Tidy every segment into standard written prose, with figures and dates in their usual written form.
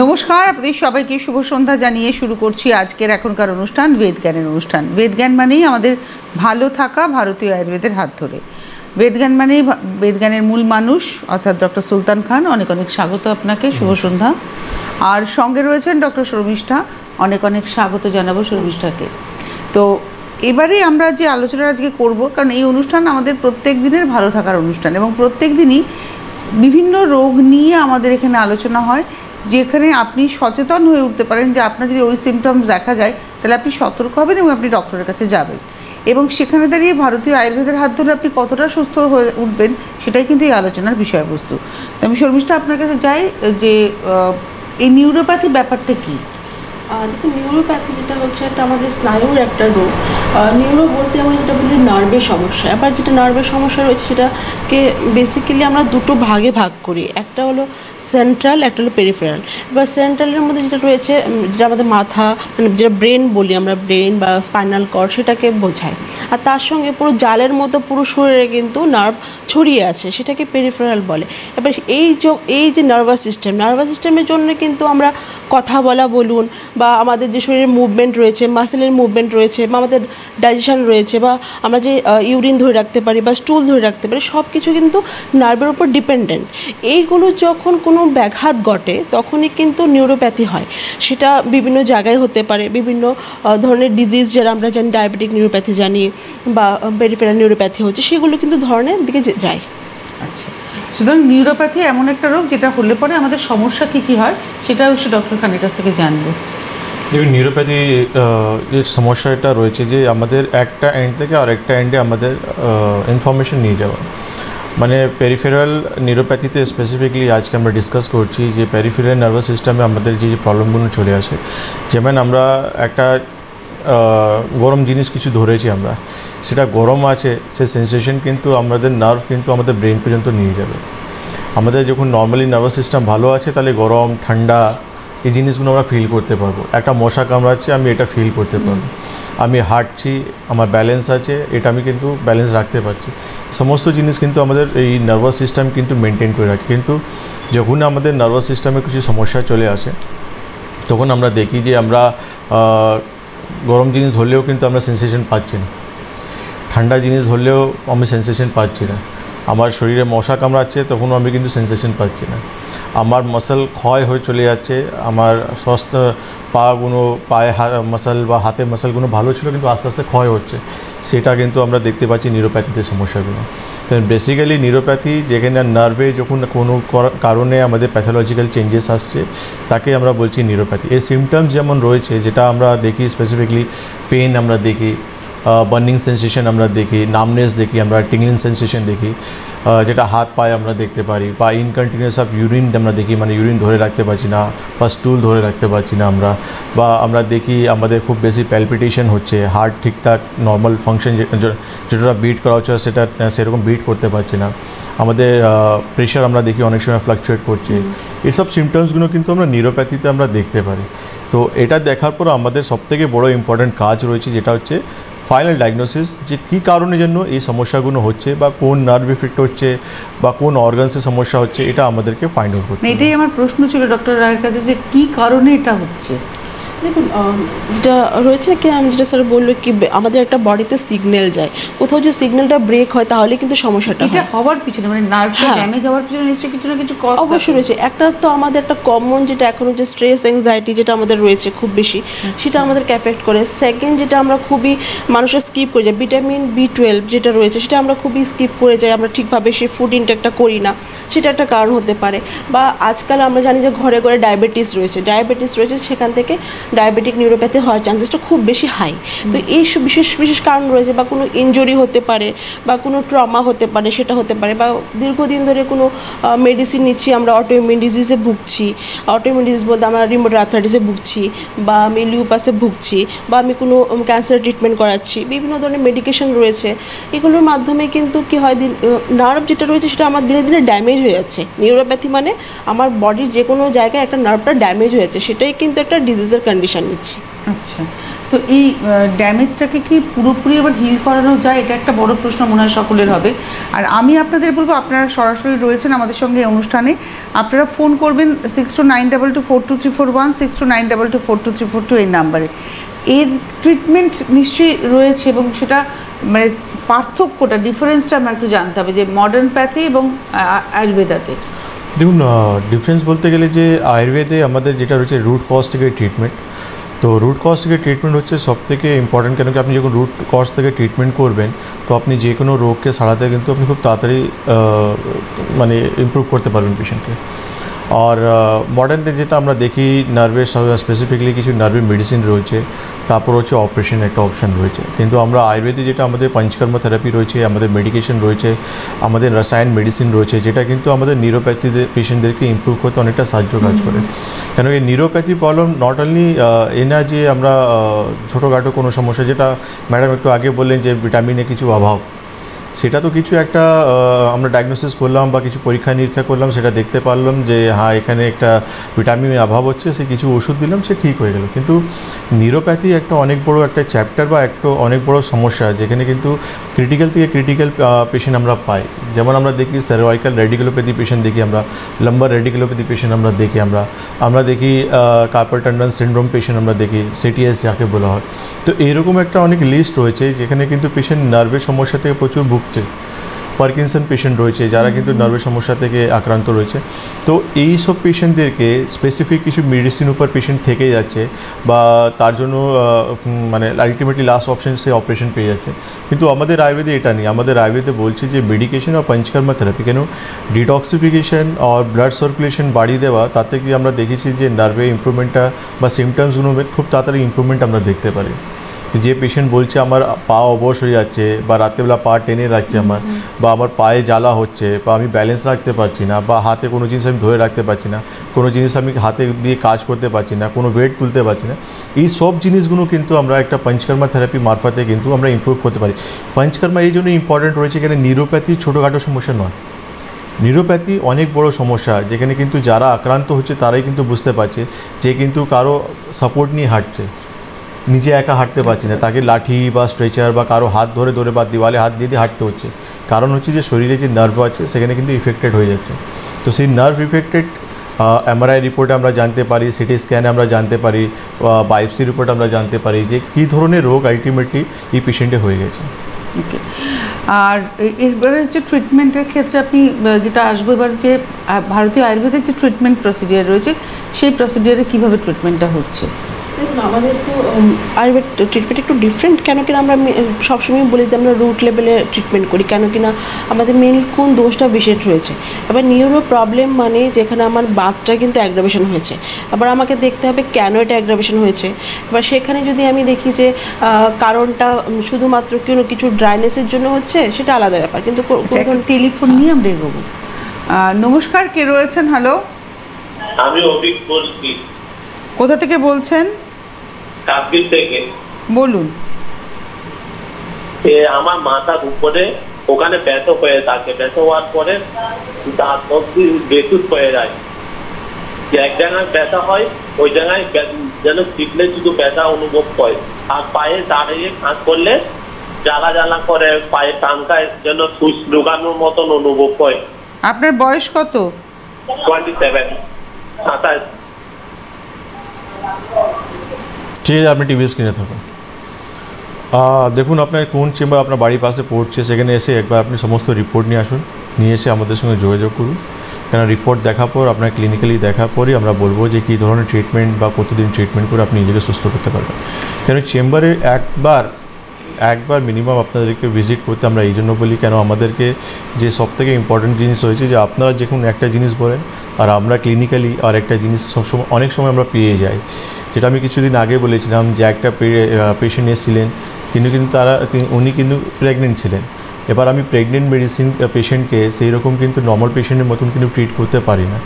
নমস্কার, আপনাদের সবাইকে শুভ সন্ধ্যা জানিয়ে শুরু করছি আজকের এখনকার অনুষ্ঠান বেদজ্ঞানের অনুষ্ঠান। বেদজ্ঞান মানেই আমাদের ভালো থাকা, ভারতীয় আয়ুর্বেদের হাত ধরে। বেদজ্ঞান মানেই বেদজ্ঞানের মূল মানুষ অর্থাৎ ডক্টর সুলতান খান। অনেক অনেক স্বাগত আপনাকে, শুভ সন্ধ্যা। আর সঙ্গে রয়েছেন ডক্টর শর্মিষ্ঠা, অনেক অনেক স্বাগত জানাবো শর্মিষ্ঠাকে। তো এবারে আমরা যে আলোচনা আজকে করব, কারণ এই অনুষ্ঠান আমাদের প্রত্যেক দিনের ভালো থাকার অনুষ্ঠান এবং প্রত্যেক দিনই বিভিন্ন রোগ নিয়ে আমাদের এখানে আলোচনা হয়, যেখানে আপনি সচেতন হয়ে উঠতে পারেন যে আপনার যদি ওই সিমটমস দেখা যায় তাহলে আপনি সতর্ক হবেন এবং আপনি ডক্টরের কাছে যাবেন, এবং সেখানে দাঁড়িয়ে ভারতীয় আয়ুর্বেদের হাত ধরে আপনি কতটা সুস্থ হয়ে উঠবেন সেটাই কিন্তু এই আলোচনার বিষয়বস্তু। আমি শর্মিষ্ঠা আপনার কাছে যাই যে এই নিউরোপ্যাথি ব্যাপারটা কী? দেখুন, নিউরোপ্যাথি যেটা হচ্ছে একটা আমাদের স্নায়ুর একটা রোগ। নিউরো বলতে আমরা যেটা বলি নার্ভের সমস্যা। এবার যেটা নার্ভের সমস্যা রয়েছে সেটাকে বেসিক্যালি আমরা দুটো ভাগে ভাগ করি, একটা হলো সেন্ট্রাল, একটা হলো পেরিফেরাল। এবার সেন্ট্রালের মধ্যে যেটা রয়েছে, যেটা আমাদের মাথা, মানে যেটা ব্রেন বলি আমরা, ব্রেন বা স্পাইনাল কর্ড, সেটাকে বোঝায়। আর তার সঙ্গে পুরো জালের মতো পুরো শরীরে কিন্তু নার্ভ ছড়িয়ে আছে, সেটাকে পেরিফেরাল বলে। এবার এই যে নার্ভাস সিস্টেমের জন্য কিন্তু আমরা কথা বলা বলুন, বা আমাদের যে শরীরের মুভমেন্ট রয়েছে, মাসেলের মুভমেন্ট রয়েছে, বা আমাদের ডাইজেশন রয়েছে, বা আমরা যে ইউরিন ধরে রাখতে পারি বা স্টুল ধরে রাখতে পারি, সব কিছু কিন্তু নার্ভের উপর ডিপেন্ডেন্ট। এইগুলো যখন কোনো ব্যাঘাত ঘটে তখনই কিন্তু নিউরোপ্যাথি হয়। সেটা বিভিন্ন জায়গায় হতে পারে, বিভিন্ন ধরনের ডিজিজ, যারা আমরা জানি ডায়াবেটিক নিউরোপ্যাথি জানি, বা পেরিফেরাল নিউরোপ্যাথি হচ্ছে, সেগুলো কিন্তু ধরনের দিকে যায়। আচ্ছা, সুতরাং নিউরোপ্যাথি এমন একটা রোগ যেটা হলে পরে আমাদের সমস্যা কী কী হয় সেটাও একটু ডক্টর খানের কাছ থেকে জানবো। দেখুন, নিউরোপ্যাথি এর সমস্যাটা রয়েছে যে আমাদের একটা এন্ড থেকে আরেকটা এন্ডে আমাদের ইনফরমেশন নিয়ে যাওয়া। মানে পেরিফেরাল নিউরোপ্যাথিতে স্পেসিফিকলি আজকে আমরা ডিসকাস করছি যে পেরিফেরাল নার্ভাস সিস্টেমে আমাদের যে প্রবলেমগুলো চলে আসে, যেমন আমরা একটা গরম জিনিস কিছু ধরেছি, আমরা সেটা গরম আছে, সে সেন্সেশন কিন্তু আমাদের নার্ভ কিন্তু আমাদের ব্রেন পর্যন্ত নিয়ে যাবে। আমাদের যখন নর্মালি নার্ভাস সিস্টেম ভালো আছে তাহলে গরম ঠান্ডা এই জিনিসগুলো আমরা ফিল করতে পারবো। একটা মশা কামড়াচ্ছে, আমি এটা ফিল করতে পারবো। আমি হাঁটছি, আমার ব্যালেন্স আছে, এটা আমি কিন্তু ব্যালেন্স রাখতে পারছি। সমস্ত জিনিস কিন্তু আমাদের এই নার্ভাস সিস্টেম কিন্তু মেনটেন করে রাখে। কিন্তু যখন আমাদের নার্ভাস সিস্টেমে কিছু সমস্যা চলে আসে তখন আমরা দেখি যে আমরা গরম জিনিস ধরলেও কিন্তু আমরা সেন্সেশন পাচ্ছি না, ঠান্ডা জিনিস ধরলেও আমি সেন্সেশন পাচ্ছি না। আমার শরীরে মশা কামড়াচ্ছে তখনও আমি কিন্তু সেন্সেশন পাচ্ছি না। আমার মাসল ক্ষয় হয়ে চলে যাচ্ছে, আমার স্বাস্থ্য পায়ে মাসল বা হাতের মাসলগুলো ভালো ছিল কিন্তু আস্তে আস্তে ক্ষয় হচ্ছে, সেটা কিন্তু আমরা দেখতে পাচ্ছি নিউরোপ্যাথিতে সমস্যাগুলো। তো বেসিক্যালি নিউরোপ্যাথি যেখানে নার্ভে যখন কোনো কারণে আমাদের প্যাথোলজিক্যাল চেঞ্জেস আসছে তাকে আমরা বলছি নিউরোপ্যাথি। এর সিমটমস যেমন রয়েছে, যেটা আমরা দেখি স্পেসিফিকলি পেন আমরা দেখি, বার্নিং সেন্সেশন আমরা দেখি, নামনেস দেখি, আমরা টিংলিং সেন্সেশন দেখি, যেটা হাত পায়ে আমরা দেখতে পারি, বা ইনকন্টিনিউয়াস অফ ইউরিন আমরা দেখি, মানে ইউরিন ধরে রাখতে পারছি না বা স্টুল ধরে রাখতে পারছি না আমরা, বা আমরা দেখি আমাদের খুব বেশি প্যালপিটেশন হচ্ছে, হার্ট ঠিকঠাক নর্মাল ফাংশন যেটা বিট করা হচ্ছে সেটা সেরকম বিট করতে পারছি না, আমাদের প্রেশার আমরা দেখি অনেক সময় ফ্লাকচুয়েট করছে। এইসব সিমটমসগুলো কিন্তু আমরা নিউরোপ্যাথিতে আমরা দেখতে পারি। তো এটা দেখার পর আমাদের সবথেকে বড় ইম্পর্ট্যান্ট কাজ রয়েছে, যেটা হচ্ছে ফাইনাল ডায়াগনোসিস, যে কী কারণের জন্য এই সমস্যাগুলো হচ্ছে বা কোন নার্ভ ইফেক্ট হচ্ছে বা কোন অর্গানসের সমস্যা হচ্ছে, এটা আমাদেরকে ফাইন্ড আউট করতে হবে। এটাই আমার প্রশ্ন ছিল ডক্টর রায়ের কাছে, যে কী কারণে এটা হচ্ছে। দেখুন, যেটা রয়েছে কি, আমি যেটা স্যার বললো কি, আমাদের একটা বডিতে সিগন্যাল যায়, কোথাও যে সিগন্যালটা ব্রেক হয় তাহলে কিন্তু সমস্যাটা এটা হওয়ার পিছনে, মানে নার্ভটা ড্যামেজ হওয়ার পিছনে নিশ্চয়ই কিছু না কিছু কজ অবশ্যই রয়েছে। একটা তো আমাদের একটা কমন, যেটা এখন যে স্ট্রেস অ্যাংজাইটি যেটা আমাদের রয়েছে খুব বেশি, সেটা আমাদেরকে এফেক্ট করে। সেকেন্ড, যেটা আমরা খুবই মানুষের স্কিপ করে যাই, ভিটামিন B12 যেটা রয়েছে সেটা আমরা খুবই স্কিপ করে যাই, আমরা ঠিকভাবে সেই ফুড ইনটেকটা করি না, সেটা একটা কারণ হতে পারে। বা আজকাল আমরা জানি যে ঘরে ঘরে ডায়াবেটিস রয়েছে, সেখান থেকে ডায়াবেটিক নিউরোপ্যাথি হওয়ার চান্সেসটা খুব বেশি হাই। তো এই বিশেষ কারণ রয়েছে, বা কোনো ইনজুরি হতে পারে, বা কোনো ট্রমা হতে পারে, সেটা হতে পারে, বা দীর্ঘদিন ধরে কোনো মেডিসিন নিচ্ছি, আমরা অটোইমিউন ডিজিজে ভুগছি, অটোইমিউন ডিজিজ বলতে আমরা রিমোট আর্থ্রাইটিসে ভুগছি, বা আমি লিউপাসে ভুগছি, বা আমি কোনো ক্যান্সার ট্রিটমেন্ট করাচ্ছি, বিভিন্ন ধরনের মেডিকেশন রয়েছে। এগুলোর মাধ্যমে কিন্তু কি হয়, নার্ভ যেটা রয়েছে সেটা আমার দিনে দিনে ড্যামেজ হয়ে যাচ্ছে। নিউরোপ্যাথি মানে আমার বডির যে কোনো জায়গায় একটা নার্ভটা ড্যামেজ হয়ে যাচ্ছে, সেটাই কিন্তু একটা ডিজিজের কন্ডিশন নিচ্ছি। আচ্ছা, তো এই ড্যামেজটাকে কি পুরোপুরি আবার হিল করানো যায়, এটা একটা বড় প্রশ্ন মনে হয় সকলের হবে। আর আমি আপনাদের বলবো, আপনারা সরাসরি রয়েছেন আমাদের সঙ্গে অনুষ্ঠানে, আপনারা ফোন করবেন 6292242341, 6292242342 এই নাম্বারে। এর ট্রিটমেন্ট নিশ্চয়ই রয়েছে, এবং সেটা মানে পার্থক্যটা, ডিফারেন্সটা আমরা একটু জানতে হবে যে মডার্ন প্যাথি এবং আয়ুর্বেদাতে। দেখুন, ডিফারেন্স বলতে গেলে যে আয়ুর্বেদে আমাদের যেটা রয়েছে রুট কজ থেকে ট্রিটমেন্ট, তো রুট কজ থেকে ট্রিটমেন্ট হচ্ছে সবথেকে ইম্পর্ট্যান্ট, কেন কি আপনি যখন রুট কজ থেকে ট্রিটমেন্ট করবেন তো আপনি যে কোনো রোগকে সারাতে কিন্তু আপনি খুব তাড়াতাড়ি মানে ইমপ্রুভ করতে পারবেন পেশেন্টকে। আর মডার্নে যেটা আমরা দেখি, নার্ভের স্পেসিফিকলি কিছু নার্ভের মেডিসিন রয়েছে, তারপর হচ্ছে অপারেশন একটা অপশান রয়েছে। কিন্তু আমরা আয়ুর্বেদে যেটা আমাদের পঞ্চকর্ম থেরাপি রয়েছে, আমাদের মেডিকেশন রয়েছে, আমাদের রসায়ন মেডিসিন রয়েছে, যেটা কিন্তু আমাদের নিউরোপ্যাথিদের পেশেন্টদেরকে ইমপ্রুভ করতে অনেকটা সাহায্য কাজ করে। কেন এই neuropathy problem not only a না যে আমরা ছোটোখাটো কোনো সমস্যা, যেটা ম্যাডাম একটু আগে বললেন যে ভিটামিনে কিছু অভাব, সেটা তো কিছু একটা আমরা ডায়াগনোসিস করলাম বা কিছু পরীক্ষা নিরীক্ষা করলাম, সেটা দেখতে পারলাম যে হ্যাঁ এখানে একটা ভিটামিনের অভাব হচ্ছে, সে কিছু ওষুধ দিলাম, সে ঠিক হয়ে গেল। কিন্তু নিউরোপ্যাথি একটা অনেক বড় একটা চ্যাপ্টার বা একটা অনেক বড় সমস্যা, যেখানে কিন্তু ক্রিটিক্যাল থেকে ক্রিটিক্যাল পেশেন্ট আমরা পাই। যেমন আমরা দেখি সার্ভাইকাল রেডিকুলোপ্যাথি পেশেন্ট দেখি, আমরা লাম্বার রেডিকুলোপ্যাথি পেশেন্ট আমরা দেখি, আমরা দেখি কার্পাল টান্ডন সিন্ড্রোম পেশেন্ট আমরা দেখি, সিটিএস যাকে বলা হয়। তো এইরকম একটা অনেক লিস্ট রয়েছে যেখানে কিন্তু পেশেন্ট নার্ভের সমস্যা থেকে প্রচুর ভুগছে। পার্কিনসন পেশেন্ট রয়েছে যারা কিন্তু নার্ভের সমস্যা থেকে আক্রান্ত রয়েছে। তো এই সব পেশেন্টদেরকে স্পেসিফিক কিছু মেডিসিন উপর পেশেন্ট থেকে যাচ্ছে, বা তার জন্য মানে আলটিমেটলি লাস্ট অপশন সে অপারেশন পেয়ে যাচ্ছে। কিন্তু আমাদের আয়ুর্বেদে এটা নেই। আমাদের আয়ুর্বেদে বলছে যে মেডিকেশন আর পঞ্চকর্ম থেরাপি, কেন ডিটক্সিফিকেশন আর ব্লাড সার্কুলেশন বাড়িয়ে দেওয়া, তাতে কি আমরা দেখেছি যে নার্ভে ইম্প্রুভমেন্টটা বা সিমটমসগুলো খুব তাড়াতাড়ি ইম্প্রুভমেন্ট আমরা দেখতে পারি। যে পেশেন্ট বলছে আমার পা অবশ হয়ে যাচ্ছে, বা রাত্রেবেলা পা টেনে রাখছে আমার, বা আমার পায়ে জ্বালা হচ্ছে, বা আমি ব্যালেন্স রাখতে পারছি না, বা হাতে কোনো জিনিস আমি ধরে রাখতে পারছি না, কোনো জিনিস আমি হাতে দিয়ে কাজ করতে পারছি না, কোনো ওয়েট তুলতে পারছি না, এই সব জিনিসগুলো কিন্তু আমরা একটা পঞ্চকর্মা থেরাপি মারফতে কিন্তু আমরা ইমপ্রুভ করতে পারি। পঞ্চকর্মা এই জন্য ইম্পর্টেন্ট রয়েছে, কেন নিউরোপ্যাথি ছোটোখাটো সমস্যা নয়, নিউরোপ্যাথি অনেক বড় সমস্যা, যেখানে কিন্তু যারা আক্রান্ত হচ্ছে তারাই কিন্তু বুঝতে পারছে যে কিন্তু কারো সাপোর্ট নিয়ে হাঁটছে, নিজে একা হাঁটতে পারছি না, তাকে লাঠি বা স্ট্রেচার বা কারো হাত ধরে ধরে বা দেওয়ালে হাত দিয়ে দিয়ে হাঁটতে হচ্ছে। কারণ হচ্ছে যে শরীরে যে নার্ভ আছে সেখানে কিন্তু ইফেক্টেড হয়ে যাচ্ছে। তো সেই নার্ভ ইফেক্টেড এমআরআই রিপোর্টে আমরা জানতে পারি, সিটি স্ক্যানে আমরা জানতে পারি, বায়োপসি রিপোর্ট আমরা জানতে পারি যে কী ধরনের রোগ আলটিমেটলি এই পেশেন্টে হয়ে গেছে। ওকে, আর এবারে হচ্ছে ট্রিটমেন্টের ক্ষেত্রে আপনি যেটা আসবো এবার, যে ভারতীয় আয়ুর্বেদের যে ট্রিটমেন্ট প্রসিডিওর রয়েছে, সেই প্রসিডিওরে কীভাবে ট্রিটমেন্টটা হচ্ছে? দেখুন, আমাদের তো আয়ুর্বেদ ট্রিটমেন্ট একটু ডিফারেন্ট, কেন কিনা আমরা সবসময় বলি যে আমরা রুট লেভেলে ট্রিটমেন্ট করি, কেন কিনা আমাদের মেনলি কোন দোষটা বিশেষ রয়েছে। এবার নিউরো প্রবলেম মানে যেখানে আমার বাতটা কিন্তু অ্যাগ্রাভেশন হয়েছে, এবার আমাকে দেখতে হবে কেন এটা অ্যাগ্রাভেশন হয়েছে। এবার সেখানে যদি আমি দেখি যে কারণটা শুধুমাত্র কোনো কিছু ড্রাইনেসের জন্য হচ্ছে, সেটা আলাদা ব্যাপার। কিন্তু টেলিফোন নিয়ে আমরা এগোবো। নমস্কার, কে রয়েছেন? হ্যালো, আমি অভিক বলছি। কোথা থেকে বলছেন? কাশ্মীর থেকে। বলুন। আমার মাথার উপরে ওখানে ব্যথা হয়ে থাকে, ব্যথা হওয়ার পরে দাঁত অব্দি বেসুদ হয়ে যায়। এক জায়গায় ব্যথা হয়, ওই জায়গায় যেন টিপলে শুধু ব্যথা অনুভব হয়। আর পায়ে দাঁড়িয়ে কাজ করলে জ্বালা জ্বালা করে, পায়ে টানকায় যেন সুচ ঢুকানোর মতন অনুভব হয়। আপনার বয়স কত? 27, 27। ঠিক আছে, আপনি টিভি স্ক্রিনে থাকুন। দেখুন আপনার কোন চেম্বার আপনার বাড়ির পাশে পড়ছে, সেখানে এসে একবার আপনি সমস্ত রিপোর্ট নিয়ে আসুন, নিয়ে এসে আমাদের সঙ্গে যোগাযোগ করুন। কেন রিপোর্ট দেখার পর, আপনার ক্লিনিক্যালি দেখার পরই আমরা বলবো যে কী ধরনের ট্রিটমেন্ট বা কতদিন ট্রিটমেন্ট করে আপনি নিজেকে সুস্থ করতে পারবেন। কেন চেম্বারে একবার মিনিমাম আপনাদেরকে ভিজিট করতে আমরা এই জন্য বলি, কেন আমাদেরকে যে সবথেকে ইম্পর্টেন্ট জিনিস হয়েছে যে আপনারা যখন একটা জিনিস বলেন আর আমরা ক্লিনিক্যালি আর একটা জিনিস সবসময় অনেক সময় আমরা পেয়ে যাই। যেটা আমি কিছুদিন আগে বলেছিলাম যে একটা পেশেন্ট এসেছিলেন, উনি কিন্তু প্রেগনেন্ট ছিলেন। এবার আমি প্রেগনেন্ট মেডিসিন পেশেন্টকে সেই রকম কিন্তু নর্মাল পেশেন্টের মতন কিন্তু ট্রিট করতে পারি না।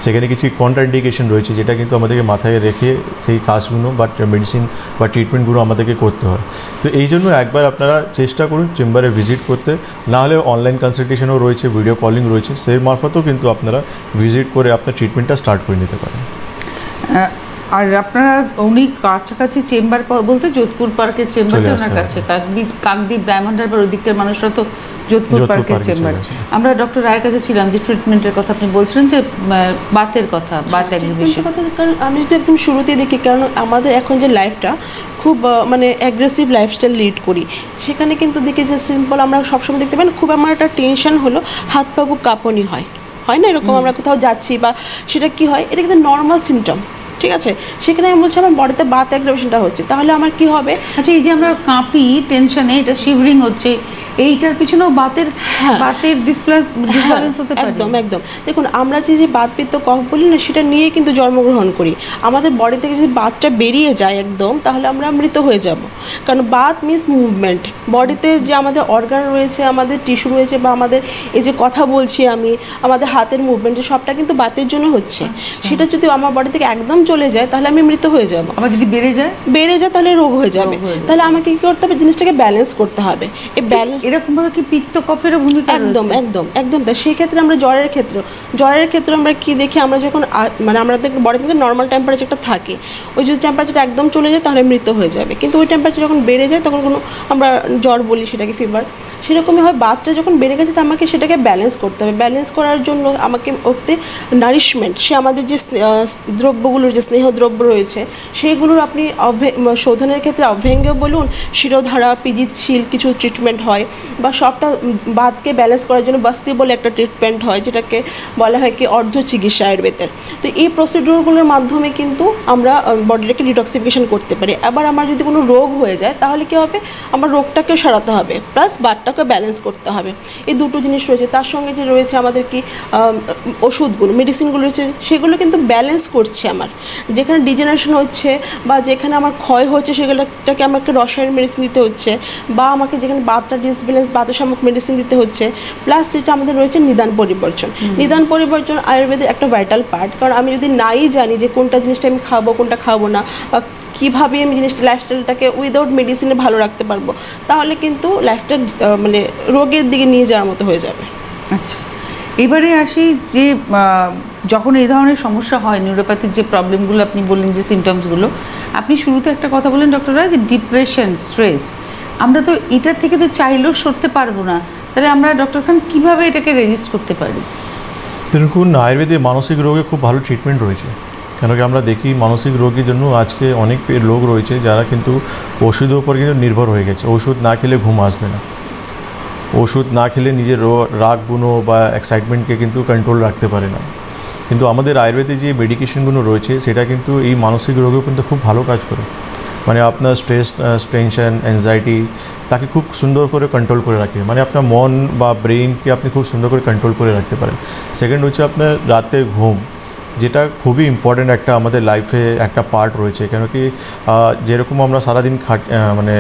সেখানে কিছু কন্ট্রাইন্ডিকেশন রয়েছে, যেটা কিন্তু আমাদেরকে মাথায় রেখে সেই কাজগুলো বা মেডিসিন বা ট্রিটমেন্টগুলো আমাদেরকে করতে হয়। তো এই জন্য একবার আপনারা চেষ্টা করুন চেম্বারে ভিজিট করতে, না হলে অনলাইন কনসালটেশনও রয়েছে, ভিডিও কলিং রয়েছে, সেই মারফতেও কিন্তু আপনারা ভিজিট করে আপনার ট্রিটমেন্টটা স্টার্ট করে নিতে পারেন। আর আপনারা উনি কাছাকাছি চেম্বার বলতে যোধপুর পার্কের চেম্বারটা ওনার কাছে, কাকদ্বীপ ডায়মন্ড হারবার ওই দিকটার মানুষরা তো যোধপুর পার্কের চেম্বার। আমরা ডক্টর রায়ের কাছে ছিলাম যে ট্রিটমেন্টের কথা আপনি বলছিলেন, যে বাতের কথা, বাত অ্যাগ্রিভেশন কথা। কারণ আমি যদি একদম শুরুতেই দেখি, কারণ আমাদের এখন যে লাইফটা খুব মানে অ্যাগ্রেসিভ লাইফস্টাইল লিড করি, সেখানে কিন্তু দেখি যে সিম্পল আমরা সবসময় দেখতে পাই খুব আমার একটা টেনশন হলো হাত পা খুব কাঁপুনি হয় না এরকম, আমরা কোথাও যাচ্ছি বা সেটা কি হয়, এটা কিন্তু নর্মাল সিমটম, ঠিক আছে। সেখানে আমি বলছি আমার বডিতে বাত অ্যাগ্রেভেশনটা হচ্ছে, তাহলে আমার কি হবে? আচ্ছা, এই যে আমরা কাঁপি টেনশনে, এটা শিভরিং হচ্ছে, এইটার পিছনেও বাতের ডিসব্যালেন্স হতে পারে। একদম দেখুন, আমরা যে বাত পিত্ত কফ বলি না, সেটা নিয়ে কিন্তু জন্মগ্রহণ করি। আমাদের বডি থেকে যদি বাতটা বেরিয়ে যায় একদম, তাহলে আমরা মৃত হয়ে যাব। কারণ বাত মিনস মুভমেন্ট। বডিতে যে আমাদের অর্গান রয়েছে, আমাদের টিস্যু রয়েছে, বা আমাদের এই যে কথা বলছি আমি, আমাদের হাতের মুভমেন্ট, সবটা কিন্তু বাতের জন্য হচ্ছে। সেটা যদি আমার বডি থেকে একদম চলে যায়, তাহলে আমি মৃত হয়ে যাব। আবার যদি বেড়ে যায় তাহলে রোগ হয়ে যাবে। তাহলে আমাকে কি করতে হবে? জিনিসটাকে ব্যালেন্স করতে হবে। এই ব্যালেন্স এরকম ভাবে কি পিত্ত কফেরও ভূমিকা? একদম তাই। সেই ক্ষেত্রে আমরা জ্বরের ক্ষেত্রে আমরা কি দেখি, আমরা যখন মানে আমাদের বডিতে কিন্তু নর্মাল টেম্পারেচারটা থাকে, ওই যদি টেম্পারেচারটা একদম চলে যায় তাহলে মৃত হয়ে যাবে। কিন্তু ওই টেম্পারেচার যখন বেড়ে যায় তখন কোনো আমরা জ্বর বলি, সেটাকে ফিভার। সেরকমই হয়, বাতটা যখন বেড়ে গেছে তো আমাকে সেটাকে ব্যালেন্স করতে হবে। ব্যালেন্স করার জন্য আমাকে ওতে নারিশমেন্ট, সে আমাদের যে দ্রব্যগুলোর যে স্নেহ দ্রব্য রয়েছে, সেগুলোর আপনি শোধনের ক্ষেত্রে অভ্যঙ্গ বলুন, শিরোধারা, পিজিচ্ছিল কিছু ট্রিটমেন্ট হয়, বা সবটা বাতকে ব্যালেন্স করার জন্য বাস্তি বলে একটা ট্রিটমেন্ট হয়, যেটাকে বলা হয় কি অর্ধ চিকিৎসা আয়ুর্বেদের। তো এই প্রসিডিউরগুলোর মাধ্যমে কিন্তু আমরা বডিটাকে ডিটক্সিফিকেশন করতে পারি। আবার আমার যদি কোনো রোগ হয়ে যায়, তাহলে কী হবে? আমার রোগটাকে সারাতে হবে, প্লাস বাতটাকে ব্যালেন্স করতে হবে। এই দুটো জিনিস রয়েছে। তার সঙ্গে যে রয়েছে আমাদের কি ওষুধগুলো, মেডিসিনগুলো রয়েছে, সেগুলো কিন্তু ব্যালেন্স করছে আমার। যেখানে ডিজেনারেশন হচ্ছে বা যেখানে আমার ক্ষয় হচ্ছে, সেগুলোটাকে আমাকে রসায়ন মেডিসিন দিতে হচ্ছে, বা আমাকে যেখানে বাতটা ডিসব্যালেন্স, বাতশামক মেডিসিন দিতে হচ্ছে। প্লাস যেটা আমাদের রয়েছে নিদান পরিবর্তন আয়ুর্বেদের একটা ভাইটাল পার্ট। কারণ আমি যদি নাই জানি যে কোনটা জিনিসটা আমি খাবো, কোনটা খাবো না, বা কীভাবে আমি জিনিসটা লাইফস্টাইলটাকে উইদাউট মেডিসিনে ভালো রাখতে পারবো, তাহলে কিন্তু লাইফটা মানে রোগের দিকে নিয়ে যাওয়ার মতো হয়ে যাবে। আচ্ছা, এবারে আসি যে যখন এই ধরনের সমস্যা হয়, নিউরোপ্যাথির যে প্রবলেমগুলো আপনি বললেন, যে সিমটমসগুলো, আপনি শুরুতে একটা কথা বললেন ডক্টর রায়, যে ডিপ্রেশন, স্ট্রেস, আমরা তো এটার থেকে তো চাইলেও সরতে পারবো না, তাহলে আমরা ডক্টর খান কীভাবে এটাকে রেজিস্ট করতে পারি? দেখুন, আয়ুর্বেদে মানসিক রোগে খুব ভালো ট্রিটমেন্ট রয়েছে। কেন কি আমরা দেখি মানসিক রোগের জন্য আজকে অনেক লোক রয়েছে যারা কিন্তু ওষুধের উপর কিন্তু নির্ভর হয়ে গেছে। ওষুধ না খেলে ঘুম আসবে না, ওষুধ না খেলে নিজের রাগ গুণো বা এক্সাইটমেন্টকে কিন্তু কন্ট্রোল রাখতে পারে না। কিন্তু আমাদের আয়ুর্বেদে যে মেডিকেশনগুলো রয়েছে, সেটা কিন্তু এই মানসিক রোগেও কিন্তু খুব ভালো কাজ করে। মানে আপনার স্ট্রেস, টেনশন, অ্যাংজাইটি, তাকে খুব সুন্দর করে কন্ট্রোল করে রাখে। মানে আপনার মন বা ব্রেনকে আপনি খুব সুন্দর করে কন্ট্রোল করে রাখতে পারেন। সেকেন্ড হচ্ছে আপনার রাতের ঘুম, যেটা খুবই ইম্পর্ট্যান্ট একটা আমাদের লাইফে একটা পার্ট রয়েছে। কেন কি যেরকম আমরা সারাদিন মানে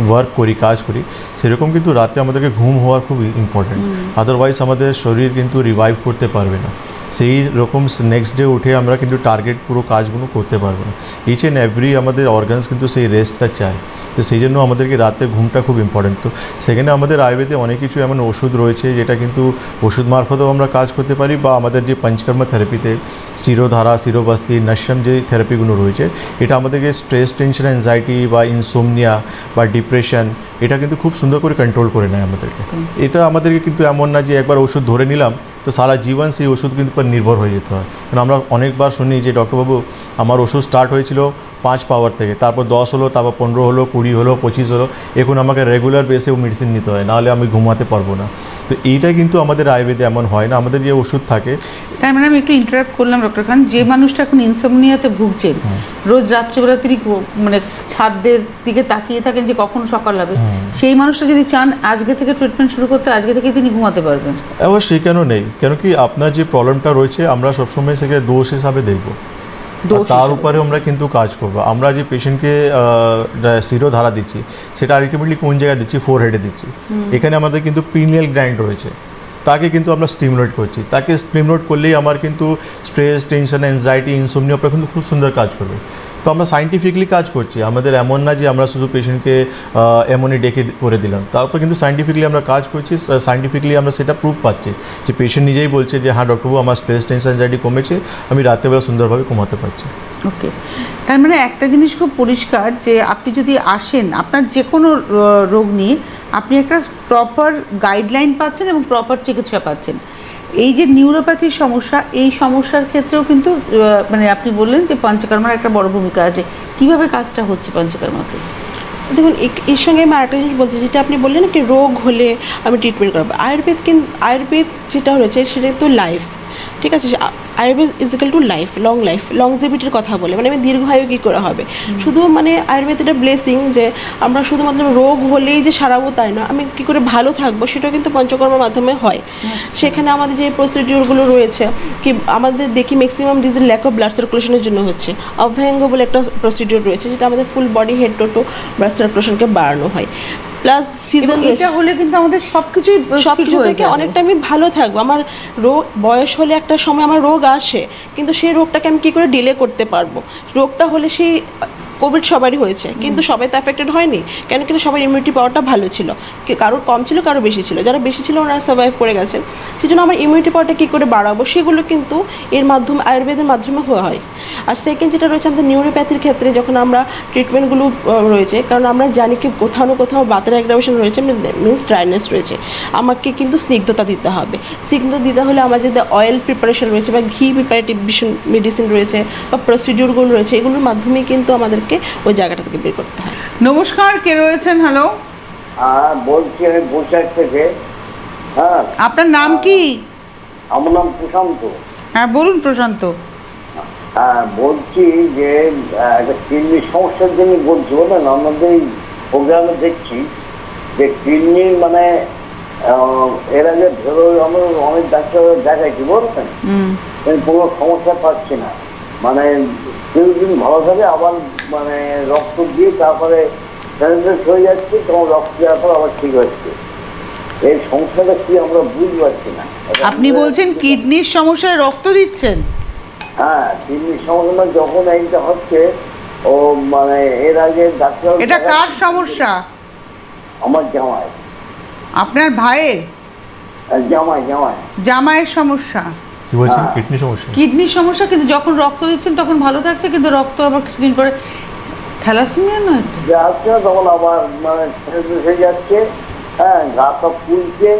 ওয়ার্ক করি, কাজ করি, সেরকম কিন্তু রাতে আমাদেরকে ঘুম হওয়ার খুব ইম্পর্ট্যান্ট। আদারওয়াইজ আমাদের শরীর কিন্তু রিভাইভ করতে পারবে না। সেই রকম নেক্সট ডে উঠে আমরা কিন্তু টার্গেট পুরো কাজগুলো করতে পারবো না। ইচ অ্যান্ড এভরি আমাদের অর্গানস কিন্তু সেই রেস্টটা চায়। তো সেই জন্য আমাদেরকে রাতে ঘুমটা খুব ইম্পর্ট্যান্ট। তো সেখানে আমাদের আয়ুর্বেদে অনেক কিছু এমন ওষুধ রয়েছে, যেটা কিন্তু ওষুধ মারফতেও আমরা কাজ করতে পারি, বা আমাদের যে পঞ্চকর্ম থেরাপিতে শিরোধারা, শিরোবস্তি, নশ্যম যে থেরাপিগুলো রয়েছে, এটা আমাদেরকে স্ট্রেস, টেনশন, অ্যাংজাইটি বা ইনসোমনিয়া বা ডিপ্রেশন, এটা কিন্তু খুব সুন্দর করে কন্ট্রোল করে নেয় আমাদেরকে। এটা আমাদেরকে কিন্তু এমন না যে একবার ওষুধ ধরে নিলাম তো সারা জীবন সেই ওষুধ কিন্তু উপর নির্ভর হয়ে যেতে হয়। কারণ আমরা অনেকবার শুনি যে ডক্টরবাবু আমার ওষুধ স্টার্ট হয়েছিল 5 পাওয়ার থেকে, তারপর 10 হলো, তারপর 15 হলো, 20 হলো, 25 হলো, এখন আমাকে রেগুলার বেসেও মেডিসিন নিতে হয়, নাহলে আমি ঘুমাতে পারবো না। তো এইটা কিন্তু আমাদের আয়ুর্বেদে এমন হয় না। আমাদের যে ওষুধ থাকে, তার মানে আমি একটু ইন্টারাপ্ট করলাম ডক্টর খান, যে মানুষটা এখন ইনসমনিয়াতে ভুগছেন, রোজ রাত্রিবেলা তিনি মানে ছাদের দিকে তাকিয়ে থাকেন যে কখন সকাল হবে, সেই মানুষটা যদি চান আজকে থেকে ট্রিটমেন্ট শুরু করতে, আজকে থেকে তিনি ঘুমাতে পারবেন? অবশ্যই, কেন নেই। কেন কি আপনার যে প্রবলেমটা রয়েছে, আমরা সবসময় সেকে দোষ হিসাবে দেখবো, তার উপরে আমরা কিন্তু কাজ করবো। আমরা যে পেশেন্টকে শিরোধারা দিচ্ছি, সেটা আলটিমেটলি কোন জায়গায় দিচ্ছি? ফোরহেডে দিচ্ছি। এখানে আমাদের কিন্তু পিনিয়াল গ্ল্যান্ড রয়েছে, তাকে কিন্তু আমরা স্টিমুলেট করছি। তাকে স্টিমুলেট করলেই আমার কিন্তু স্ট্রেস, টেনশন, অ্যাংজাইটি, ইনসোমনিয়া উপরে কিন্তু খুব সুন্দর কাজ করবে। তো তো আমরা সায়েন্টিফিকলি কাজ করছি, আমাদের এমন না যে আমরা শুধু পেশেন্টকে এমনই ডেকে করে দিলাম, তারপর কিন্তু সায়েন্টিফিকলি আমরা কাজ করছি, সায়েন্টিফিকলি আমরা সেটা প্রুফ পাচ্ছি যে পেশেন্ট নিজেই বলছে যে হ্যাঁ ডক্টরবাবু আমার স্ট্রেস টেনশন অ্যাংজাইটি কমেছে, আমি রাত্রেবেলা সুন্দরভাবে ঘুমাতে পারছি। ওকে, তার মানে একটা জিনিস খুব পরিষ্কার যে আপনি যদি আসেন আপনার যে কোনো রোগ নিয়ে আপনি একটা প্রপার গাইডলাইন পাচ্ছেন এবং প্রপার চিকিৎসা পাচ্ছেন। এই যে নিউরোপ্যাথির সমস্যা, এই সমস্যার ক্ষেত্রেও কিন্তু মানে আপনি বললেন যে পঞ্চকর্মার একটা বড় ভূমিকা আছে। কিভাবে কাজটা হচ্ছে পঞ্চকর্মাতে? দেখুন এর সঙ্গে আমি আরেকটা জিনিস বলছি, যেটা আপনি বললেন কি রোগ হলে আমি ট্রিটমেন্ট করবো। আয়ুর্বেদ যেটা রয়েছে সেটা তো লাইফ, ঠিক আছে। Ayurveda is equal to life, লংজিভিটির কথা বলে, মানে আমি দীর্ঘায়ু কী করে হবে। শুধু মানে আয়ুর্বেদ এটা ব্লেসিং যে আমরা শুধুমাত্র রোগ হলেই যে সারাবো তাই না, আমি কী করে ভালো থাকবো সেটাও কিন্তু পঞ্চকর্মার মাধ্যমে হয়। সেখানে আমাদের যে প্রসিডিওরগুলো রয়েছে, কি আমাদের দেখি maximum disease lack of blood সার্কুলেশনের জন্য হচ্ছে। অভ্যঙ্গ বলে একটা প্রসিডিওর রয়েছে, যেটা আমাদের full body head to blood সার্কুলেশনকে বাড়ানো হয়। প্লাস সিজন এটা হলে কিন্তু আমাদের সব কিছু থেকে অনেকটা আমি ভালো থাকবো। আমার রোগ বয়স হলে একটা সময় আমার রোগ আসে, কিন্তু সেই রোগটাকে আমি কী করে ডিলে করতে পারবো। রোগটা হলে সেই কোভিড সবারই হয়েছে, কিন্তু সবাই তো অ্যাফেক্টেড হয়নি, কেন কি সবার ইমিউনিটি পাওয়ারটা ভালো ছিল, কারোর কম ছিল কারো বেশি ছিল। যারা বেশি ছিল ওনারা সার্ভাইভ করে গেছেন। সেই জন্য আমার ইমিউনিটি পাওয়ারটা কী করে বাড়াবো সেগুলো কিন্তু এর মাধ্যমে আয়ুর্বেদের মাধ্যমে হয়। আর সেকেন্ড যেটা রয়েছে আমাদের নিউরোপ্যাথির ক্ষেত্রে, যখন আমরা ট্রিটমেন্টগুলো রয়েছে, কারণ আমরা জানি কি কোথাও না কোথাও বাতের অ্যাগ্রাভেশন রয়েছে, মিনস ড্রাইনেস রয়েছে, আমাকে কিন্তু স্নিগ্ধতা দিতে হবে। স্নিগ্ধতা দিতে হলে আমার যদি অয়েল প্রিপারেশন রয়েছে বা ঘি প্রিপারেটিভ মেডিসিন রয়েছে বা প্রসিডিওরগুলো রয়েছে, এগুলোর মাধ্যমেই কিন্তু আমাদেরকে ওই জায়গাটা থেকে বের করতে হয়। নমস্কার, কে রয়েছেন? হ্যালো, বলছি আমি বৈশাখ থেকে। হ্যাঁ, আপনার নাম কি? আমার নাম প্রশান্ত। হ্যাঁ বলুন প্রশান্ত। হ্যাঁ, বলছি যে একটা কিডনির সমস্যার জন্য বলছি, বলেন আমাদের এই প্রোগ্রামে দেখছি যে কিডনি মানে এর আগে ধরো আমরা অনেক ডাক্তার দেখাইছি, বলছেন কোনো সমস্যা পাচ্ছি না, মানে কিছুদিন ভালো থাকে আবার মানে রক্ত দিয়ে তারপরে হয়ে যাচ্ছে, তখন রক্ত দেওয়ার পর আবার ঠিক হচ্ছে। এই সমস্যাটা কি আমরা বুঝতে পারছি না। আপনি বলছেন কিডনির সমস্যায় রক্ত দিচ্ছেন? হ্যাঁ, কিডনির সমস্যা যখন এইটা হচ্ছে, ও মানে এর আগে ডাক্তার। এটা কার সমস্যা? আমার জামাই। আপনার ভাইয়ের? জামাইয়ের সমস্যা। কি বলছেন? কিডনি সমস্যা? কিডনির সমস্যা, কিন্তু যখন রক্ত দিচ্ছেন তখন ভালো থাকছে, কিন্তু রক্ত আবার কিছুদিন পরে থ্যালাসেমিয়া নয় যাচ্ছে, তখন আবার মানে হয়ে যাচ্ছে। হ্যাঁ, গাটা ফুলছে।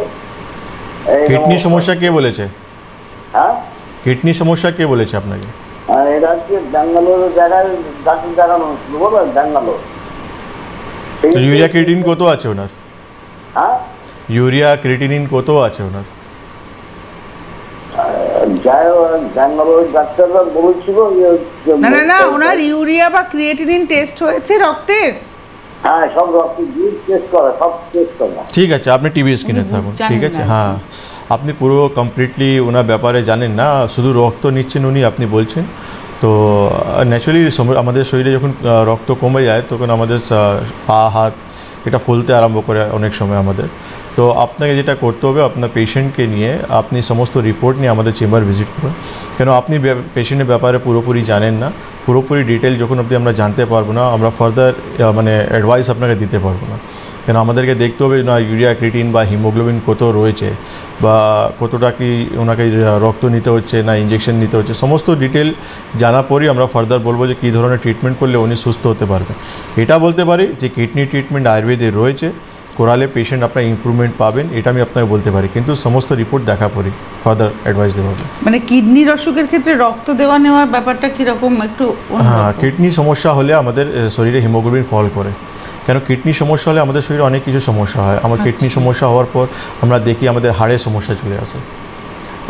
কিডনি সমস্যা কে বলেছে? হ্যাঁ, কিডনি সমস্যা কে বলেছে আপনাকে? এটা হচ্ছে ব্যাঙ্গালোরের জায়গায় ডাক্তার দেখানো হচ্ছিল, বলো ব্যাঙ্গালোর। ইউরিয়া ক্রিয়েটিনিন কত আছে ওনার? হ্যাঁ, ইউরিয়া ক্রিয়েটিনিন কত আছে ওনার? ব্যাঙ্গালোর ডাক্তাররা বলেছিল না ওনার ইউরিয়া বা ক্রিয়েটিনিন টেস্ট হয়েছে রক্তের? হ্যাঁ, সব রক্ত টেস্ট করা, সব টেস্ট করা। ঠিক আছে, আপনি টিভি স্ক্রিনে থাকুন, ঠিক আছে। হ্যাঁ, আপনি পুরো কমপ্লিটলি ওনার ব্যাপারে জানেন না, শুধু রক্ত নিচ্ছেন উনি, আপনি বলছেন। তো ন্যাচুরালি আমাদের শরীরে যখন রক্ত কমে যায় তখন আমাদের পা হাত এটা ফুলতে আরম্ভ করে অনেক সময় আমাদের। তো আপনাকে যেটা করতে হবে, আপনার পেশেন্টকে নিয়ে আপনি সমস্ত রিপোর্ট নিয়ে আমাদের চেম্বার ভিজিট করুন, কেন আপনি পেশেন্টের ব্যাপারে পুরোপুরি জানেন না। পুরোপুরি ডিটেল যখন অবধি আমরা জানতে পারবো না, আমরা ফার্দার মানে অ্যাডভাইস আপনাকে দিতে পারবো না। কেন আমাদেরকে দেখতে হবে না ইউরিয়া ক্রিয়েটিন বা হিমোগ্লোবিন কত রয়েছে, বা কতটা কি ওনাকে রক্ত নিতে হচ্ছে না ইঞ্জেকশন নিতে হচ্ছে, সমস্ত ডিটেল জানার পরই আমরা ফার্দার বলবো যে কী ধরনের ট্রিটমেন্ট করলে উনি সুস্থ হতে পারবে। এটা বলতে পারি যে কিডনি ট্রিটমেন্ট আয়ুর্বেদে রয়েছে, করালে পেশেন্ট আপনার ইমপ্রুভমেন্ট পাবেন, এটা আমি আপনাকে বলতে পারি, কিন্তু সমস্ত রিপোর্ট দেখা পরই ফার্দার অ্যাডভাইস দেওয়া হবে। মানে কিডনির অসুখের ক্ষেত্রে রক্ত দেওয়া নেওয়ার ব্যাপারটা কীরকম একটু? হ্যাঁ, কিডনি সমস্যা হলে আমাদের শরীরে হিমোগ্লোবিন ফল করে, কেন কিডনি সমস্যা হলে আমাদের শরীরে অনেক কিছু সমস্যা হয়। আমার কিডনি সমস্যা হওয়ার পর আমরা দেখি আমাদের হাড়ের সমস্যা চলে আসে।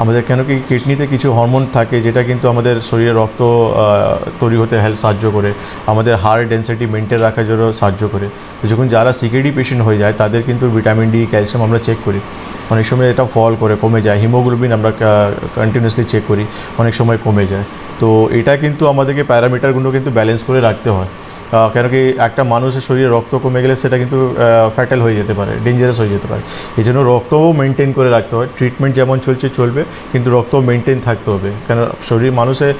আমাদের কেন কি কিডনিতে কিছু হরমোন থাকে যেটা কিন্তু আমাদের শরীরে রক্ত তৈরি হতে সাহায্য করে, আমাদের হাড় ডেন্সিটি মেনটেন রাখার জন্য সাহায্য করে। যখন যারা সিকেডি পেশেন্ট হয়ে যায় তাদের কিন্তু ভিটামিন ডি ক্যালসিয়াম আমরা চেক করি, অনেক সময় এটা ফল করে কমে যায়। হিমোগ্লোবিন আমরা কন্টিনিউসলি চেক করি, অনেক সময় কমে যায়। তো এটা কিন্তু আমাদেরকে প্যারামিটারগুলো কিন্তু ব্যালেন্স করে রাখতে হয়। কেন কি একটা মানুষের শরীরে রক্ত কমে গেলে সেটা কিন্তু ফ্যাটাল হয়ে যেতে পারে, ডেঞ্জারাস হয়ে যেতে পারে। এই জন্য রক্তও মেনটেন করে রাখতে হয়। ট্রিটমেন্ট যেমন চলছে চলবে, কিন্তু রক্ত মেনটেন থাকতে হবে। কেন শরীর মানুষের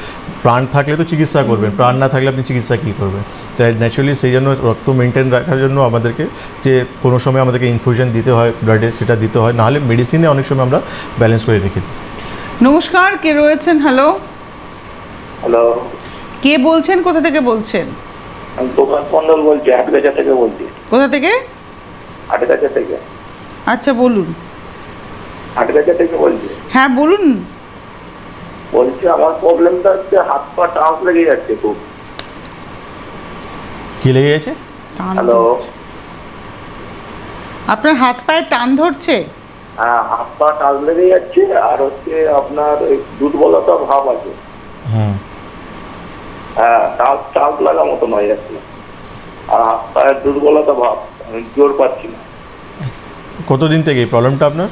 প্রাণ থাকলে তো চিকিৎসা করবেন, প্রাণ না থাকলে আপনি চিকিৎসা কী করবেন? তাই ন্যাচুরালি সেই জন্য রক্ত মেনটেন রাখার জন্য আমাদেরকে যে কোনো সময় আমাদেরকে ইনফিউশন দিতে হয় ব্লাডে, সেটা দিতে হয়, নাহলে মেডিসিনে অনেক সময় আমরা ব্যালেন্স করে রেখে দিই। নমস্কার, কে রয়েছেন? হ্যালো, হ্যালো, কে বলছেন? কোথা থেকে বলছেন? আমি প্রকাশ মন্ডল বলছি, আটগাছা থেকে বলছি। কোথা থেকে? আটগাছা থেকে। আচ্ছা বলুন। আটগাছা থেকে বলছি। হ্যাঁ বলুন। বলছি আমার প্রবলেমটা হচ্ছে হাত পা টাস লেগে যাচ্ছে খুব। কী লেগে গেছে? হ্যালো, আপনার হাত পায়ে টান ধরছে? হ্যাঁ, হাত পা টাস লেগে যাচ্ছে, আর হচ্ছে আপনার দুর্বলতা ভাব আছে। হুম, হ্যাঁ, টাস লাগা মতো নয় যাচ্ছে, আর হাত পায়ের দুর্বলতা ভাব, আমি জোর পাচ্ছি না। কতদিন থেকে এই প্রবলেমটা আপনার?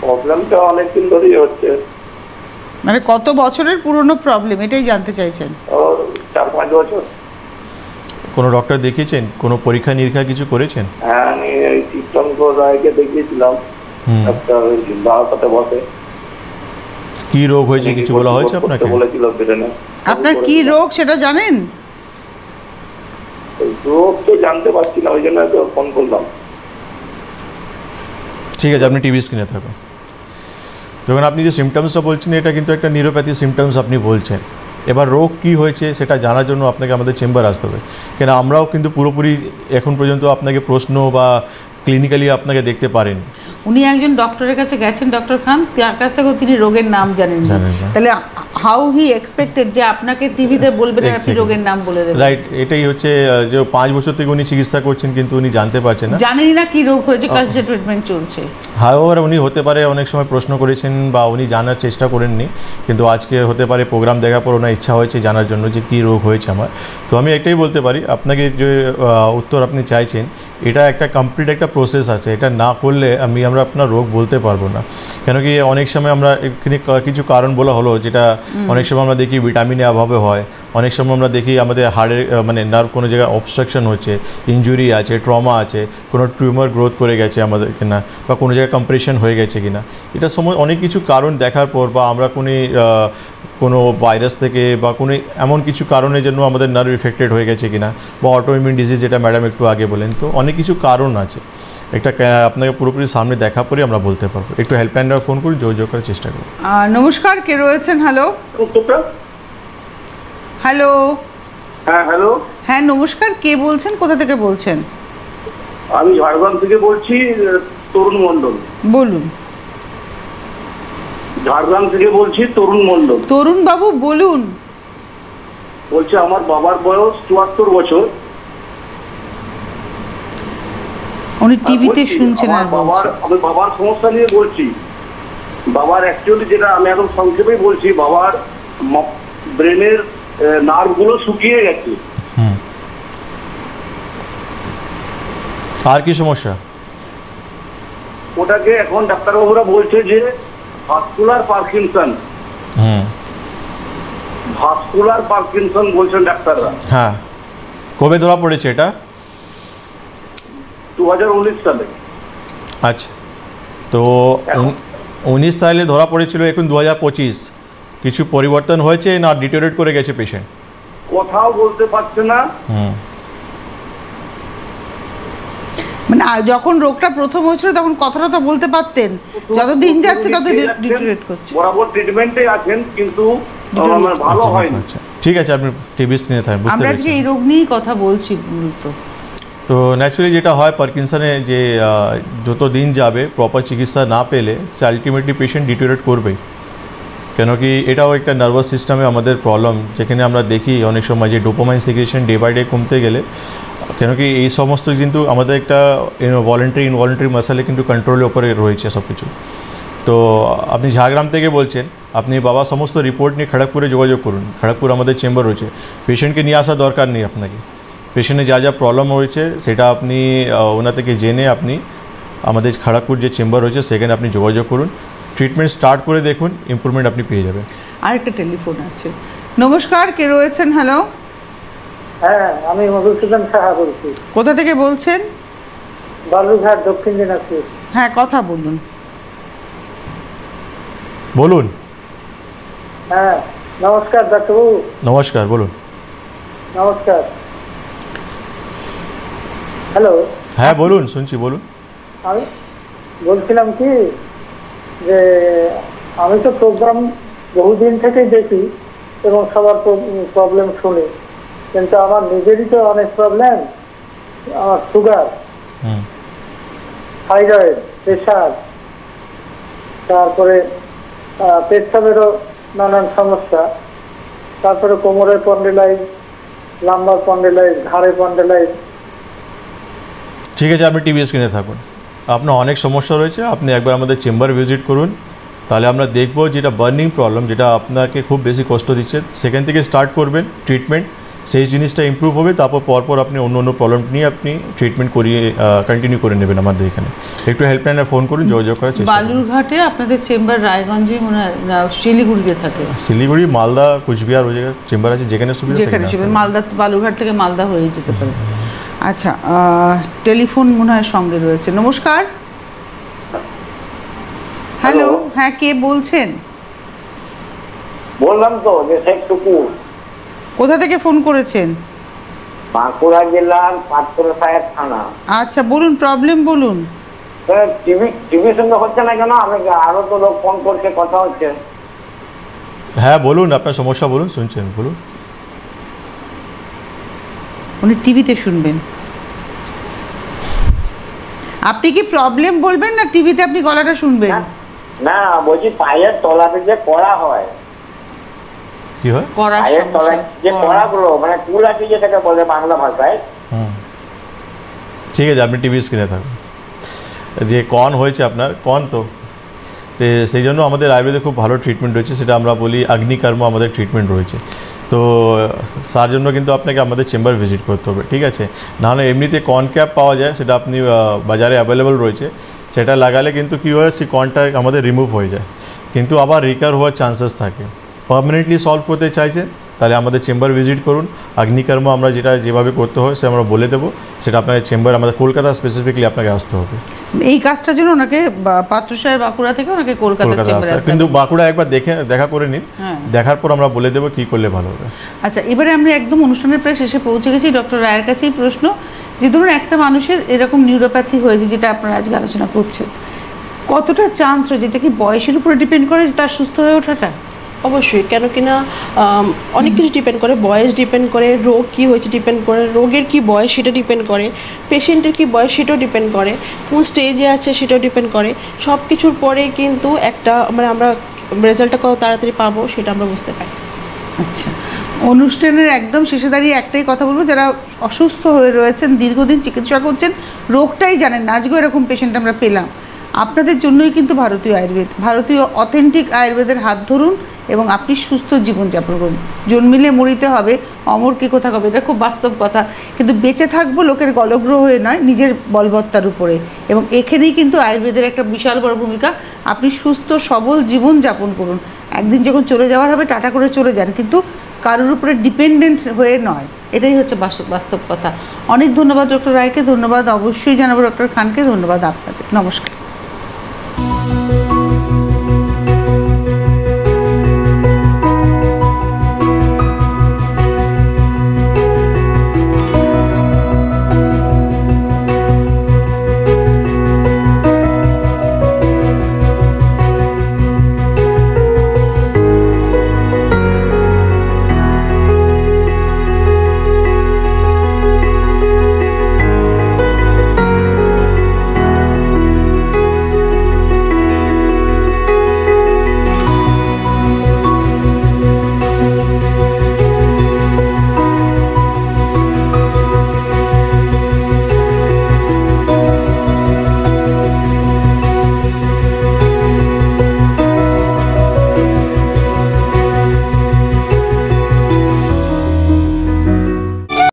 প্রবলেমটা অনেকদিন ধরেই হচ্ছে। মানে কত বছরের পুরনো প্রবলেম, এটাই জানতে চাইছেন? 4-5 বছর। কোনো ডক্টর দেখিয়েছেন? কোনো পরীক্ষা নিরীক্ষা কিছু করেছেন? হ্যাঁ, আমি চিত্তঙ্ক রায়কে দেখিয়েছিলাম, একটা বারাসাতে বসে। কি রোগ হয়েছে কিছু বলা হয়েছে আপনাকে? বলেছিল ব্রেনে। আপনার কি রোগ সেটা জানেন? রোগ তো জানতে পারছি না, ওই জন্য তো ফোন করলাম। ঠিক আছে, আপনি টিভি স্ক্রিনে থাকুন। যখন আপনি যে সিমটমসটা বলছেন, এটা কিন্তু একটা নিউরোপ্যাথি সিমটমস আপনি বলছেন। এবার রোগ কি হয়েছে সেটা জানার জন্য আপনাকে আমাদের চেম্বার আসতে হবে, কেন আমরাও কিন্তু পুরোপুরি এখন পর্যন্ত আপনাকে প্রশ্ন বা ক্লিনিক্যালি আপনাকে দেখতে পারেন। উনি একজন ডক্টরের কাছে গেছেন, ডক্টর খান, তার কাছ থেকেও তিনি রোগের নাম জানেন না। তাহলে হাউ হি এক্সপেক্টেড যে আপনাকে টিভিতে বলবেন আর আপনি রোগের নাম বলে দেবেন? রাইট, এটাই হচ্ছে যে 5 বছর থেকে উনি চিকিৎসা করছেন, কিন্তু উনি জানতে পারছেন না, জানেনই না কি রোগ হয়েছে, কার যে ট্রিটমেন্ট চলছে। হাওয়ার উনি হতে পারে অনেক সময় প্রশ্ন করেছেন বা উনি জানার চেষ্টা করেননি, কিন্তু আজকে হতে পারে প্রোগ্রাম দেখার পর ওনার ইচ্ছা হয়েছে জানার জন্য যে কী রোগ হয়েছে আমার। তো আমি এটাই বলতে পারি আপনাকে, যে উত্তর আপনি চাইছেন, এটা একটা কমপ্লিট একটা প্রসেস আছে। এটা না করলে আমরা আপনার রোগ বলতে পারবো না। কেন কি অনেক সময় আমরা এখানে কিছু কারণ বলা হলো, যেটা অনেক সময় আমরা দেখি ভিটামিনের অভাবে হয়, অনেক সময় আমরা দেখি আমাদের হাড়ের মানে নার্ভ কোনো জায়গায় অবস্ট্রাকশন হচ্ছে, ইনজুরি আছে, ট্রমা আছে, কোনো টিউমার গ্রোথ করে গেছে আমাদের কিনা, বা কোনো জায়গায় কম্প্রেশন হয়ে গেছে কিনা। এটা সময় অনেক কিছু কারণ দেখার পর, বা আমরা কোনো ভাইরাস থেকে বা কোনো এমন কিছু কারণের জন্য আমাদের নার্ভ এফেক্টেড হয়ে গেছে কিনা, বা অটোইমিউন ডিজিজ, যেটা ম্যাডাম একটু আগে বলেন। তো অনেক কিছু কারণ আছে, একটা আপনাকে পুরোপুরি সামনে দেখা পরে আমরা বলতে পারবো। একটু হেল্পলাইন নাম্বার ফোন করুন, যোগাযোগ করার চেষ্টা করুন। নমস্কার, কে রয়েছেন? Hello hello. হ্যাঁ, হ্যালো। হ্যাঁ নমস্কার, কে বলছেন? কোথা থেকে বলছেন? আমি ঝাড়গ্রাম থেকে বলছি, তরুণ মণ্ডল। বলুন। ঝাড়গ্রাম থেকে বলছি, তরুণ মণ্ডল। তরুণ বাবু বলুন। বলছি আমার বাবার বয়স 74 বছর। উনি টিভিতে শুনছেন আর বলছেন। আমি বাবার সমস্যা নিয়ে বলছি। বাবার অ্যাকচুয়ালি, যেটা আমি এখন সংক্ষেপেই বলছি, বাবার ব্রেনের নার্ভগুলো শুকিয়ে গেছে। আর কি সমস্যা? ওটাকে এখন ডাক্তারবাবুরা বলছে যে ভাস্কুলার পার্কিনসন। ভাস্কুলার পার্কিনসন বলছেন ডাক্তাররা। হ্যাঁ, কবে ধরা পড়েছে এটা? 2019 সালে। আচ্ছা, তো 19 সালে ধরা পড়েছিল, এখন 2025। কিছু পরিবর্তন হয়েছে না ডিটেরিয়েট করে গেছে পেশেন্ট? কথাও বলতে পারছে না। মানে যখন রোগটা প্রথম হয়েছিল তখন কথাটা তো বলতে পারতেন, যত দিন যাচ্ছে তত ডিটেরিয়েট করছে। বরাবর ট্রিটমেন্টে আছেন, কিন্তু ভালো হয়নি। ঠিক আছে, আপনি টিভি স্ক্রিনে থাকেন, বুঝতে আমরা পেরেছি। আজকে এই রোগ নিয়েই কথা বলছি মূলত। তো ন্যাচুরালি যেটা হয় পার্কিনসনে, যে যত দিন যাবে প্রপার চিকিৎসা না পেলে সে আলটিমেটলি পেশেন্ট ডিটেরিয়েট করবেই। কেন কি এটাও একটা নার্ভাস সিস্টেমে আমাদের প্রবলেম, যেখানে আমরা দেখি অনেক সময় যে dopamine secretion day by day কমতে গেলে, কেন কি এই সমস্ত কিন্তু আমাদের একটা ভলেন্টারি ইনভলেন্টারি মাসেলে কিন্তু কন্ট্রোলের ওপরে রয়েছে সব কিছু। তো আপনি ঝাড়গ্রাম থেকে বলছেন, আপনি বাবা সমস্ত রিপোর্ট নিয়ে খড়গপুরে যোগাযোগ করুন। খড়গপুর আমাদের চেম্বার রয়েছে, পেশেন্টকে নিয়ে আসা দরকার নেই আপনাকে। পেশেন্টের যা যা প্রবলেম হয়েছে সেটা আপনি ওনা থেকে জেনে আপনি আমাদের খড়গপুর যে চেম্বার রয়েছে সেখানে আপনি যোগাযোগ করুন, ট্রিটমেন্ট স্টার্ট করে দেখুন, ইমপ্রুভমেন্ট আপনি পেয়ে যাবেন। আরেকটা টেলিফোন আছে। নমস্কার, কে রয়েছেন? হ্যালো হ্যাঁ, আমি মধুসূদন সাহা বলছি, কোথা থেকে বলছেন? বালুরঘাট, দক্ষিণ দিনাজপুর। হ্যাঁ, কথা বলুন। বলুন। হ্যাঁ, নমস্কার ডাক্তারবাবু। নমস্কার, বলুন। নমস্কার। হ্যালো। হ্যাঁ বলুন, শুনছি, বলুন। আমি বলছিলাম কি যে আমি তো প্রোগ্রাম বহুদিন থেকেই দেখি এবং সবার প্রবলেম শুনি, কিন্তু আমার নিজেরই তো অনেক প্রবলেম। আমার সুগার, থাইরয়েড, প্রেশার, তারপরে পেচ্ছাপেরও নানান সমস্যা, তারপরে কোমরের স্পন্ডিলাইটিস, লাম্বার স্পন্ডিলাইটিস, ঘাড়ে স্পন্ডিলাইটিস। ঠিক আছে, আপনি টিভি স্ক্রিনে থাকুন। আপনার অনেক সমস্যা রয়েছে, আপনি একবার আমাদের চেম্বার ভিজিট করুন, তাহলে আমরা দেখব যেটা বার্নিং প্রবলেম, যেটা আপনাকে খুব বেশি কষ্ট দিচ্ছে, সেখান থেকে স্টার্ট করবেন ট্রিটমেন্ট, সেই জিনিসটা ইমপ্রুভ হবে, তারপর পরপর আপনি অন্য অন্য প্রবলেম নিয়ে আপনি ট্রিটমেন্ট করিয়ে কন্টিনিউ করে নেবেন আমাদের এখানে। একটু হেল্পলাইনে ফোন করুন, যোগাযোগ করার চেষ্টা করুন। বালুরঘাটে আপনাদের চেম্বার রায়গঞ্জে মনে হয় না, শিলিগুড়িতে থাকে? শিলিগুড়ি, মালদা, কুচবিহার, ওই জায়গায় চেম্বার আছে, যেখানে সুবিধা যেখানে সেখানে। মালদা, বালুরঘাট থেকে মালদা হয়ে যেতে পারে। আচ্ছা, টেলিফোন মনে হয় সঙ্গে রয়েছে। নমস্কার। হ্যালো, হ্যাঁ, কে বলছেন? বললাম তো যে শেখ টুকুর, কোথা থেকে ফোন করেছেন? বাঁকুড়া জেলার পাঁচপুরা সাহেব থানা। আচ্ছা, বলুন, প্রবলেম বলুন। টিভির সঙ্গে হচ্ছে না কেন? আমি আরো তো লোক ফোন করছে, কথা হচ্ছে। হ্যাঁ বলুন, আপনার সমস্যা বলুন, শুনছেন, বলুন। উনি টিভিতে শুনবেন। আপনি কি প্রবলেম বলবেন না টিভিতে আপনি গলাটা শুনবেন? না, বলছি পায়ের তলাতে যে কড়া হয়, কি হয়? পায়ের তলায় যে কড়াগুলো, মানে কুল আছে যেটাকে বলে বাংলা ভাষায়। ঠিক আছে, আপনি টিভি স্ক্রিনে থাকুন। যে কন হয়েছে আপনার, কন তো সেই জন্য আমাদের আয়ুর্বেদে খুব ভালো ট্রিটমেন্ট রয়েছে, সেটা আমরা বলি অগ্নিকর্ম, আমাদের ট্রিটমেন্ট রয়েছে। তো তার জন্য কিন্তু আপনাকে আমাদের চেম্বার ভিজিট করতে হবে, ঠিক আছে? নাহলে এমনিতে কন ক্যাপ পাওয়া যায়, সেটা আপনি বাজারে অ্যাভেলেবল রয়েছে, সেটা লাগালে কিন্তু কী হয়, সেই কনটা আমাদের রিমুভ হয়ে যায়, কিন্তু আবার রিকভার হওয়ার চান্সেস থাকে। পার্মানেন্টলি সলভ করতে চাইছেন তাহলে আমাদের চেম্বার ভিজিট করুন। অগ্নিকর্ম আমরা যেটা যেভাবে করতে হয় সে আমরা বলে দেবো, সেটা আপনার চেম্বার, আমাদের কলকাতা স্পেসিফিকলি আপনাকে আসতে হবে। এই কাজটার জন্য ওনাকে পাত্রসাহের বাঁকুড়া থেকে ওনাকে কলকাতা আসতে হবে, কিন্তু বাঁকুড়া একবার দেখা করে নিন, দেখার পর আমরা বলে দেবো কী করলে ভালো হবে। আচ্ছা, এবারে আমরা একদম অনুষ্ঠানের প্রায় শেষে পৌঁছে গেছি। ডক্টর রায়ের কাছেই প্রশ্ন, যে ধরুন একটা মানুষের এরকম নিউরোপ্যাথি হয়েছে, যেটা আপনারা আজকে আলোচনা করছেন, কতটা চান্স রয়েছে? এটা কি বয়সের উপরে ডিপেন্ড করে তার সুস্থ হয়ে ওঠাটা? অবশ্যই, কেন কিনা অনেক কিছু ডিপেন্ড করে, বয়স ডিপেন্ড করে, রোগ কী হয়েছে ডিপেন্ড করে, রোগের কি বয়স সেটা ডিপেন্ড করে, পেশেন্টের কি বয়স সেটাও ডিপেন্ড করে, কোন স্টেজে আছে সেটাও ডিপেন্ড করে। সব কিছুর পরে কিন্তু একটা মানে আমরা রেজাল্টটা কত তাড়াতাড়ি পাবো সেটা আমরা বুঝতে পারি। আচ্ছা, অনুষ্ঠানের একদম শেষে দাঁড়িয়ে একটাই কথা বলবো, যারা অসুস্থ হয়ে রয়েছেন, দীর্ঘদিন চিকিৎসা করছেন, রোগটাই জানেন না, আজকেও এরকম পেশেন্ট আমরা পেলাম, আপনাদের জন্যই কিন্তু ভারতীয় আয়ুর্বেদ, ভারতীয় অথেন্টিক আয়ুর্বেদের হাত ধরুন এবং আপনি সুস্থ জীবনযাপন করুন। জন্মিলে মরিতে হবে, অমর কে কোথা হবে, এটা খুব বাস্তব কথা, কিন্তু বেঁচে থাকবো লোকের গলগ্রহ হয়ে নয়, নিজের বলবত্তার উপরে। এবং এখানেই কিন্তু আয়ুর্বেদের একটা বিশাল বড় ভূমিকা। আপনি সুস্থ সবল জীবনযাপন করুন, একদিন যখন চলে যাওয়ার হবে টাটা করে চলে যান, কিন্তু কারোর উপরে ডিপেন্ডেন্ট হয়ে নয়, এটাই হচ্ছে বাস্তব কথা। অনেক ধন্যবাদ ডক্টর রায়কে, ধন্যবাদ অবশ্যই জানাবো ডক্টর খানকে, ধন্যবাদ আপনাদের। নমস্কার।